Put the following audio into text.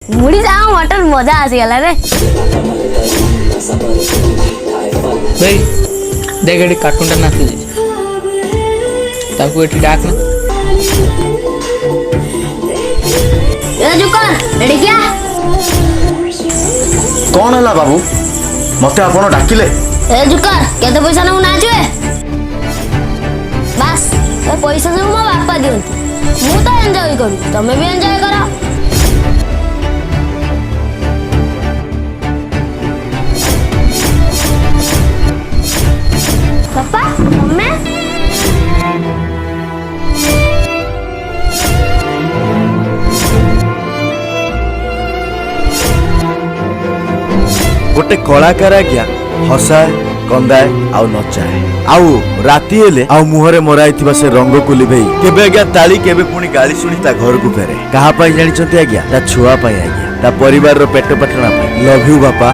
मुड़ी जाओ मटन मजा आसीगला रे। भाई देख एटी कार्टून टा नाचुची ताकू एटी डाक ना ए जुकन रेडी क्या कौन है बाबू मते आपण डाकिले ए जुकन केते पैसा न नाचुए बस ए पैसा सब मो बापा दियंती मु तो एंजॉय करू तमे भी एंजॉय करो। पापा मम्मी गोटे कलाकार आज्ञा हसाए कंदाए आउ नचाए आउ राति हेले आउ मुहरे मराई से रंग को लिभेई केबे आज्ञा ताली केबे पुणी गाली शुणी ता घर को फेरे कहा जानी आज्ञा ता छुआ आज्ञा ता परिवार रो पेट पटना लव यू बापा।